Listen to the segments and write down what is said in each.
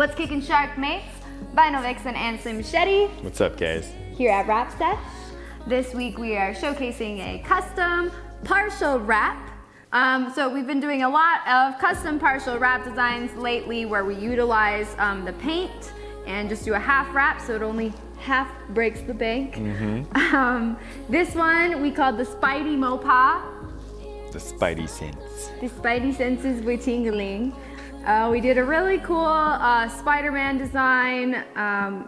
What's kicking Shark Mates? Vinyl Vixen and Slim Machete. What's up, guys? Here at WrapSesh. This week we are showcasing a custom partial wrap. So we've been doing a lot of custom partial wrap designs lately where we utilize the paint and just do a half wrap so it only half breaks the bank. This one we called the Spidey Mopar. The Spidey sense. The Spidey senses with Tingling. We did a really cool Spider-Man design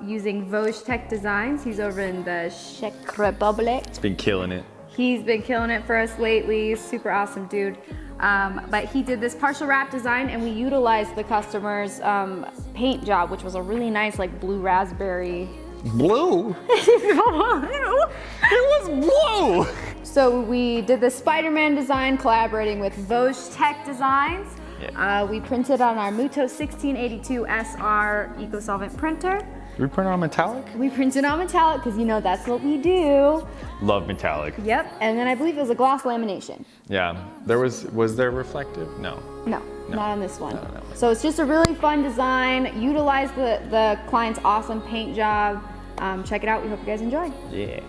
using WrapSesh Designs. He's over in the Czech Republic. It's been killing it. He's been killing it for us lately. Super awesome dude. But he did this partial wrap design and we utilized the customer's paint job, which was a really nice like blue raspberry. Blue? It was blue! So we did the Spider-Man design collaborating with WrapSesh Designs. Yeah. We printed on our Muto 1682 SR eco-solvent printer. Did we print on metallic? We printed on metallic because you know that's what we do. Love metallic. Yep, and then I believe it was a gloss lamination. Yeah, was there reflective? No. No, not on this one. No. So it's just a really fun design. Utilize the client's awesome paint job. Check it out, we hope you guys enjoy. Yeah.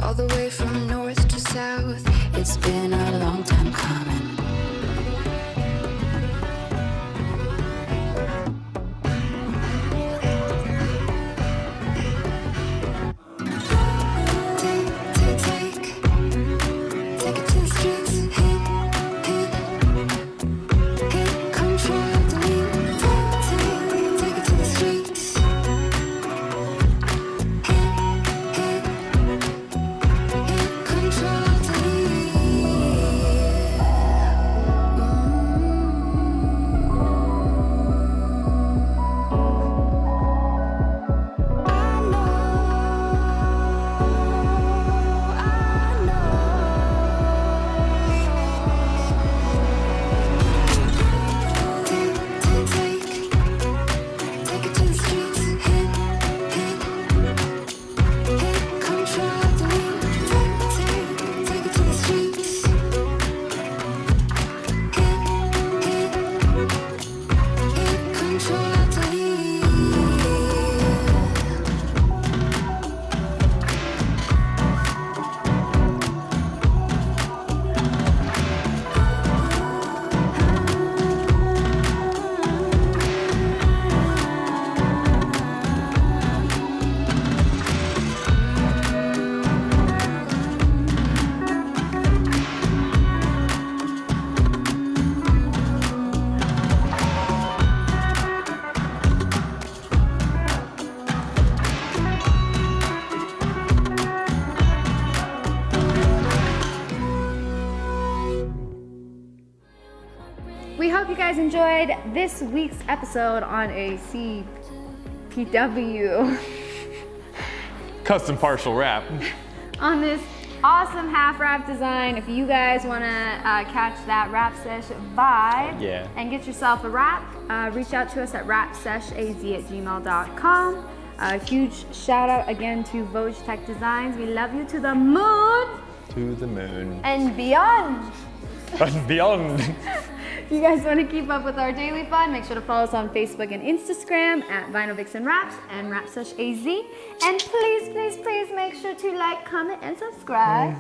All the way from north to south, it's been a long time coming. Take it to the streets, hit control, delete. Take it to the streets. We hope you guys enjoyed this week's episode on a CPW. Custom partial wrap. On this awesome half wrap design. If you guys want to catch that WrapSesh vibe and get yourself a wrap, reach out to us at wrapseshaz@gmail.com. A huge shout out again to WrapSesh Designs. We love you to the moon. to the moon. And beyond. And beyond. If you guys want to keep up with our daily fun, make sure to follow us on Facebook and Instagram at Vinyl Vixen Wraps and WrapSesh AZ. And please, please, please make sure to like, comment, and subscribe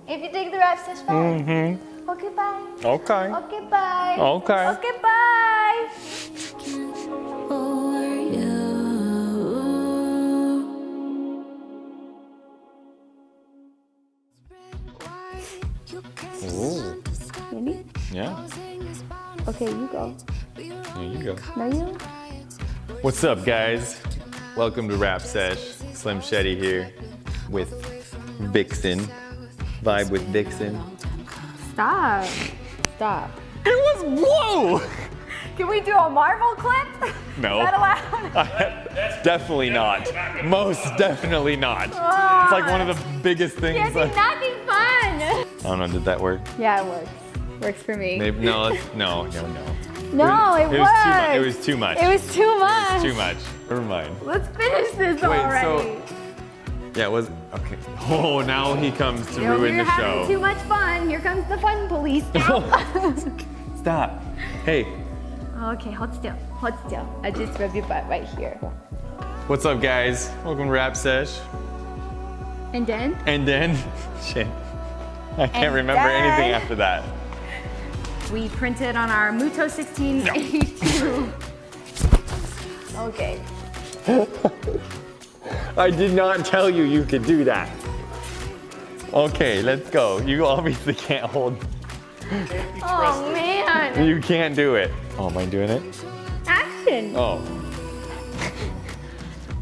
if you dig the WrapSesh vibe. Okay, bye. Okay. Okay, bye. Okay. Okay, bye. Over you. Ooh. Ready? Yeah. Okay, you go. There you go. No, you? What's up, guys? Welcome to WrapSesh. Slim Shetty here with Vixen. Vibe with Vixen. Stop. Stop. It was whoa! Can we do a Marvel clip? No. Is that allowed? Definitely not. Most definitely not. It's like one of the biggest things. Can't be nothing fun. I don't know, did that work? Yeah, it works. Works for me. Maybe, no. No, it It worked. was too much. It was too much. It was too much. Never mind. Let's finish this Wait, already. yeah, it was, okay. Oh, now he comes to ruin we're the having show. too much fun. Here comes the fun police now. Stop. Hey, Okay, hold still. Hold still. I just rub your butt right here. what's up, guys? Welcome to WrapSesh. And then? And then, shit. I can't And remember anything then- after that. We printed on our Muto 1682. Okay. I did not tell you you could do that. Okay, let's go. You obviously can't hold. Oh man. You can't do it. Oh, am I doing it? Action. Oh.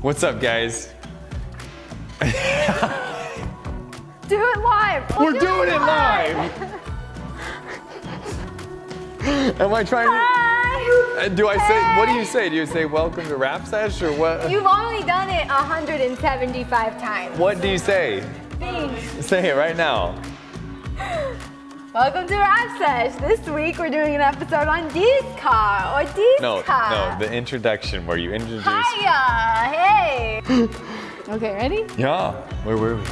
What's up, guys? Do it live. We're doing it live. Am I trying to? Hi. Do I say? What do you say? Do you say welcome to WrapSesh or what? You've only done it 175 times. What do you say? Thanks. Say it right now. Welcome to WrapSesh. This week we're doing an episode on this car or this No, car. the introduction where you introduce. Hiya. Hey. Okay, ready? Yeah. Where were we?